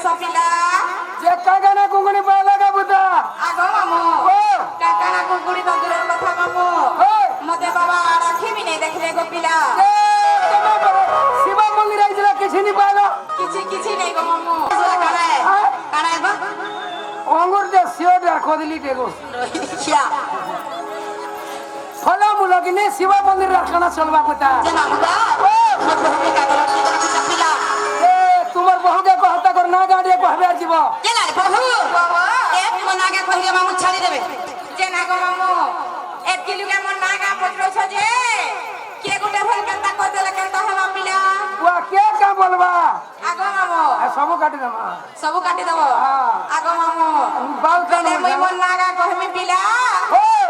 सपिला जे कागना कुंगनी पाला का बुता आगो मामू ओ काकाना कुकुड़ी तो दूर कथा मामू ओ मते बाबा राखी भी नहीं देखले गो पिला ए तमे शिवा मंदिर आइला किछि नि पालो किछि नहीं गो मामू काना गो अंगुर दे सियो दे खोदली देगो क्या फला मुलो कि ने शिवा मंदिर रखना चलबा बुता जे मामू बा मते होके कागला सपिला ए तुमर बहु के कहता कर ना गाड़ी कहबे जीव जे ना बहू एक मना के कहिए मामू छाड़ी देबे जे ना गो मामू एक किलो के मन नागा पटरो छ जे के गुटे भल केनता कर देले केनता हवा पिला वा के का बोलबा आगो मामू सब काटी दमा सब काटी दबो आगो मामू बाल पहले मुई मन नागा कहमी पिला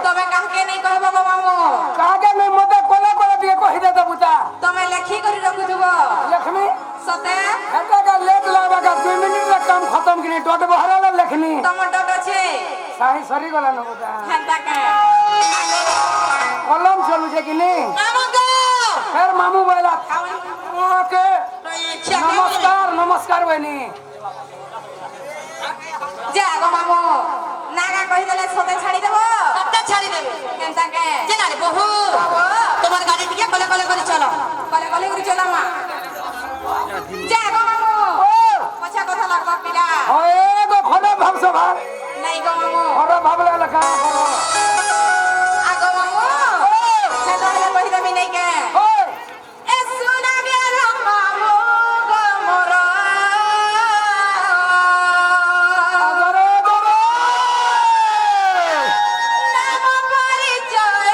तमे काह के नहीं कहबो गो मामू कागे में मते कोला कोला दिए कहि दे त बुता तमे लेखी करी रखु दुबो लक्ष्मी सते एटा का लेट लावा का 2 मिनट में काम खत्म किनी डट बहराला लक्ष्मी तम डट छे साही सरी गला न बुता हंता के कलम चलू छे कि नहीं मामू गो फिर मामू बोला ओके नमस्कार नमस्कार बहनी जा गो मामू नागा कहि देले सते छाड़ी देबो सते छाड़ी देबे हंता के जे ना रे बहू तुम्हार गाड़ी टिके कले कले करी चलो कले कले करी चलो मा जा गो मामू पछा कथा लागबा पिला ओए गो खले भाव सभा नहीं गो मामू और भावला लखा आगो मामू छेदा ले कहि देबी नहीं के ओए ए सुना गेल मामू गो मोर अरे बाबा नाम परिचय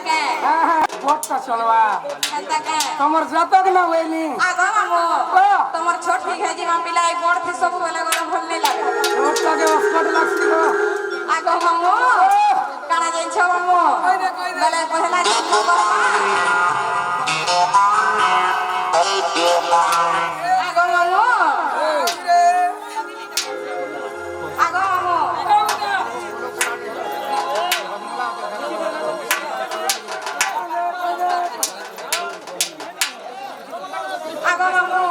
হেনতাকে হ্যাঁ হ্যাঁ বটটা চলবা হেনতাকে তোমার যতক না হইনি আগো মামু ও তোমার ছোট ঠিক হয়ে যাবা পিলা এই বড় থেকে সব বেলা গলে ভাল নাই লাগে ছোটটাকে অস্পট লাগছিল আগো মামু কানা জানছ মামু বেলা পহলা জন্ম করবা আগো মামু আগো মামু আগো মামু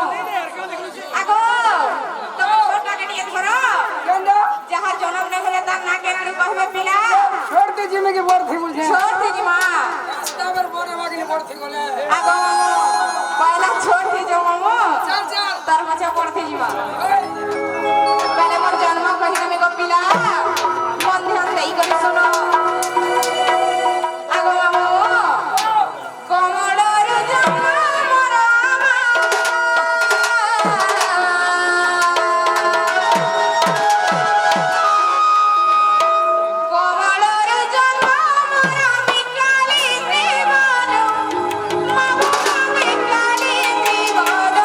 আগো তোমার ছোটটাকে নিয়ে ধরো কেন্দা যাহার জন্ম না হলে তার না কেনাড়ি কহবে পিলা ছোটতে জিমে কি বড় থি বলছে ছোট থেকে মা আবার বড় বাগনি বড় থি গলে আগো মামু পয়লা ছোট থেকে যাও মামু চল চল তার মাঝে পড়তে যাবা पहले मोर जन्म कही তুমি গো পিলা মন ধ্যান দেই করে শুনো আগো মামু কমলর জন্ম মোর কমলর জন্ম মোর মিটালি জীবন মামু মিটালি জীবন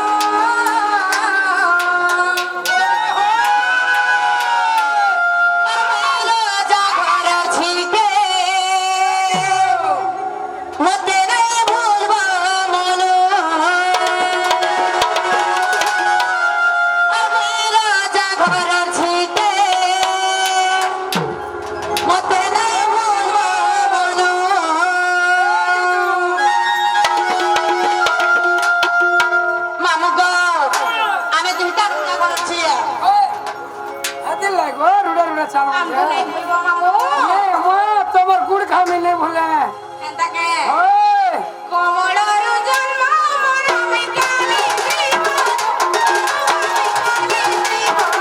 আদিল লাগো রুড়া রুড়া চাল আমগো নাই ভুলবো মামু তোমার গুড় খামি নেই ভুলে এন্তাকে ওই কমলর জন্ম মোর মিটালি জীবন মিটালি জীবন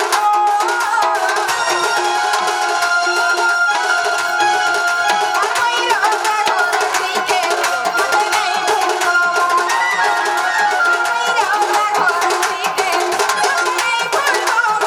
আমি রাজা করছিকে মতে নাই ভুলবো আমি রাজা করছিকে মতে নাই ভুলবো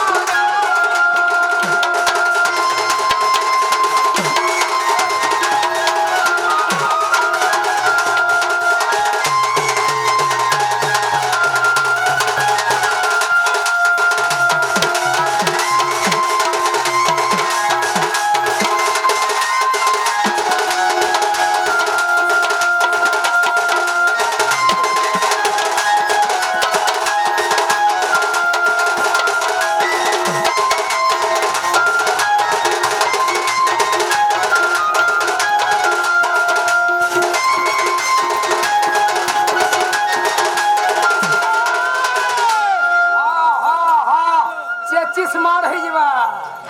চেচিস মার হয়ে যাবা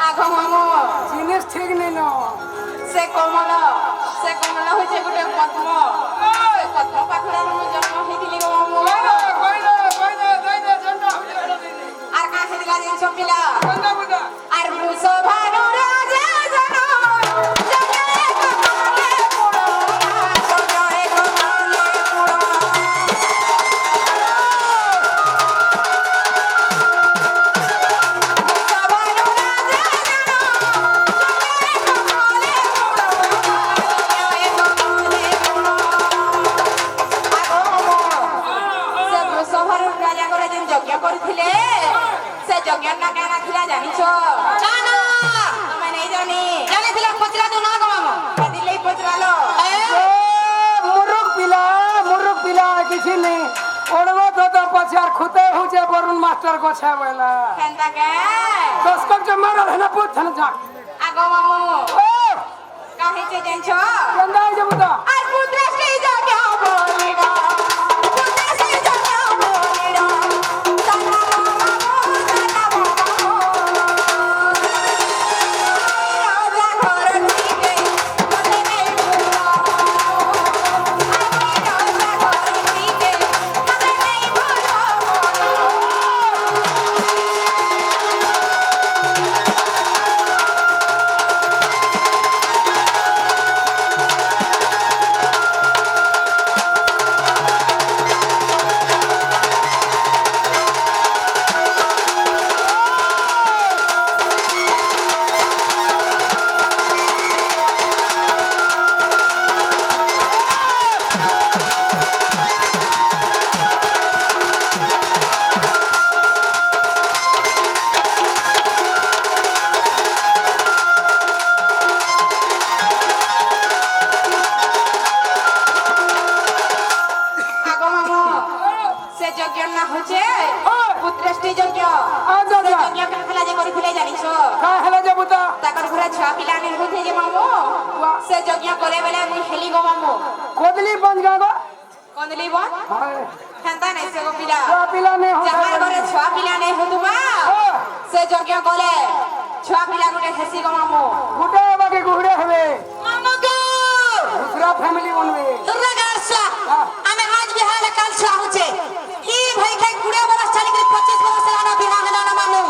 আগো মামু জিনিস ঠিক নেই ন ସେ କମଳ ହଉଛି ଗୋଟେ ପଦ୍ମ ସେ ପଦ୍ମ ପାଖରେ ମୁଁ ଜନ୍ମ ହେଇଥିଲି ଗୋ ମାମୁ আর কা ହେଇଥିଲା ଜିନିଷ ପିଲା আর ବୃଷ ଭାନୁ ରାଜା ଜନ ଜଗେ କମଳେ ପୁଡ଼ ଜଗେ କମଳେ ପୁଡ଼ କରିଥିଲେ ସେ ଯଜ୍ଞ ନା କାଣା ଥିଲା ଜାଣିଛ ନା ତମେ ନେଇ ଜାଣି ଜାଣିଥିଲା ପଚରା ତୁ ନା କମାମ ଦିଲେ ପଚରାଲୋ মুরুখ পিলা কিছু নেই ওড়ব তো পছার খুতে হুছে বরুণ মাস্টার গোছা বলা কেনতা কে দশকর জমা রহনা পুছন যা আগো মামু ও কাহিছে জানিছ কেন্দা যাবো তো আর পুত্র শ্রী যজ্ঞ বলিরা পুত্র শ্রী যজ্ঞ বলিরা সানা মামু রাজা ঘর থেকে মতে নেই ভুলবো আমি রাজা ঘর থেকে মতে নেই ভুলবো ଛୁଆ ପିଲା ନେଇ ହଉଥେ ଯେ ମାମୁ ସେ ଯଜ୍ଞ କଲେ ବେଲେ ମୁଇଁ ହେଲି ଗো ମାମୁ कोदली बन गो କନ୍ଦଲି ବନ हाय ହେନ୍ତା ନାଇଁ ସେ ଗো ପିଲା छुआ पिला ने हो ଯାହାର ଘରେ ଛୁଆ ପିଲା ନେଇ ହଉଥୁବା ସେ ଯଜ୍ଞ କଲେ ଛୁଆ ପିଲା ଗୋଟେ ହେସି ଗো ମାମୁ गुडे बाकी गुडे हवे मामू गो दूसरा फैमिली बनवे दुर्गा गारसा ଆମେ ଆଜ ବିହାଲ କାଲ ଛୁଆ ହଉଛେ ଇ ଭାଇ ଖାଇ 20 বরস চালি করে 25 বরস লানা বিহাল লানা মামু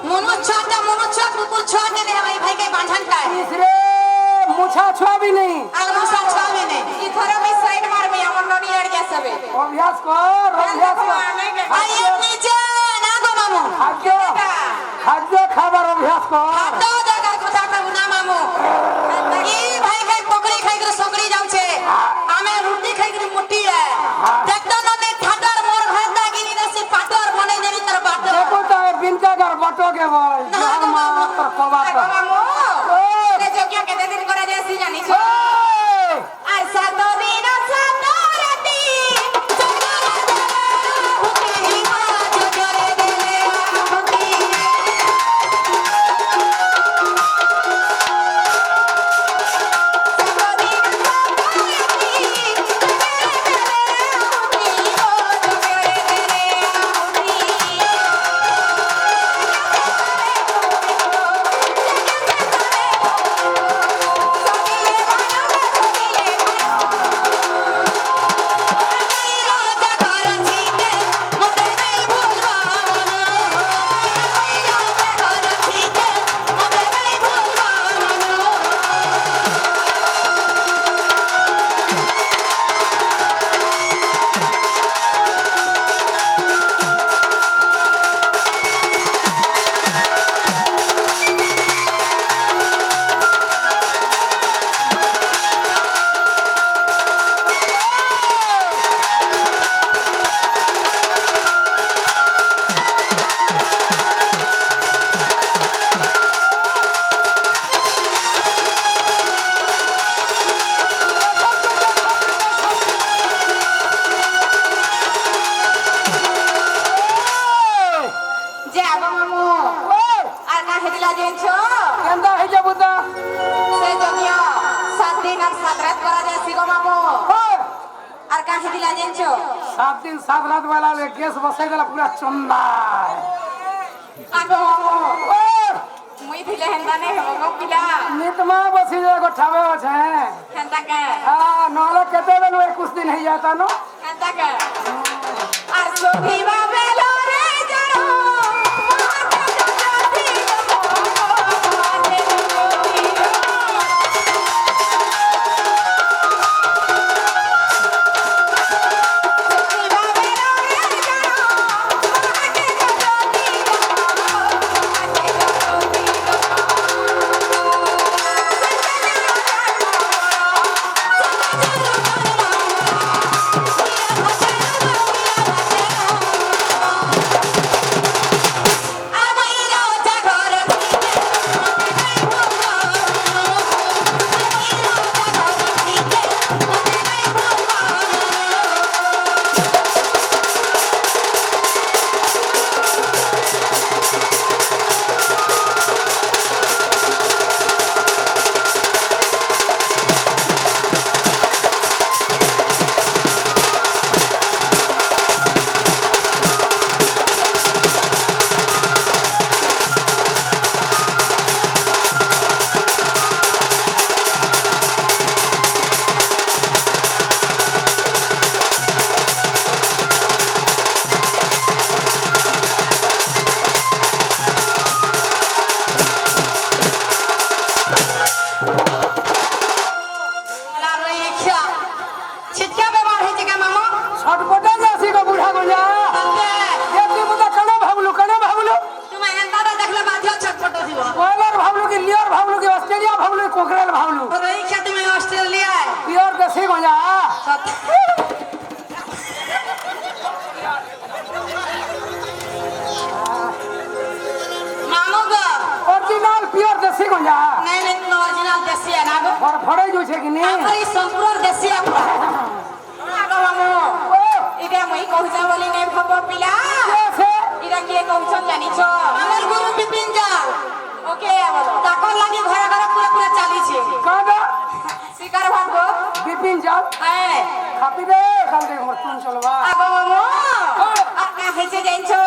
মনু ছুয়া কুকুর ছুয়া কে নে ভাই ভাই কে বাঁধন কায় तीसरे मुछा छुआ भी नहीं আর মুসা ছুয়া বে নে ই থরা আমি সাইড মারবি আমার ননি এড় গে সবে अभ्यास कर আই এম নিচে না গো মামু खाद्य खाবার अभ्यास कर তো জায়গা কথা কব না মামু ই ভাই খাই পকড়ি খাই করে সকড়ি যাচ্ছে আমি রুটি খাই করে মুটি দেখতো ননে ঠাডার মোর ঘর দাগিনি দেশি পাটর বনে দেবি তোর বাটো देखो तो बिनका कर बटो के बोल जान मात्र कबा আগো মামু তে যজ্ঞ কেতে দিন করে যাসি জানিছ আর সাত দিন সাত রাতি হুতি মা জোরে দিলে হুতি যে আগো মামু আর না হেদিলা জেনছ केंदा है जे बुदा সে যজ্ঞ 7 দিন আর 7 রাত করা যাসি গো মামু আর কা হেদিলা জেনছ 7 दिन 7 रात वाला ले गैस बसाई देला पूरा चंदा আগো মামু মুই থিলে হেন্দা নে হবো গো পিলা नितमा बसी जे को ठावे छे হেন্দা কে हां नोले केते दिन वे कुछ दिन है जाता नो হেন্দা কে আর সখিবা বেলো রে জানো छटपटे जासी को बूढ़ा गंजा ये तू बुदा कने भावलू बॉयलर भावलू की लियर भावलू की ऑस्ट्रेलिया भावलू की कोकरेल भावलू प्योर देसी गंजा ओरिजिनल प्योर देसी गंजा और फड़े जो छे कि नहीं संपूर्ण देशी আগো মামু এটা মই কହୁছা বলি নাই ভাব পিলা कैसे ইরা কি কହୁছন জানিছ আমার গুরু বিপিন যা ও ওকে বলো তাকর লাগি ঘরে ঘরে পুরো পুরো চালিছে কাদা শিকার ভাগবো বিপিন যাও হ্যাঁ খাপি রে কাল থেকে মোর তুন চলবা আগো মামু আপনা হেসে যাইছো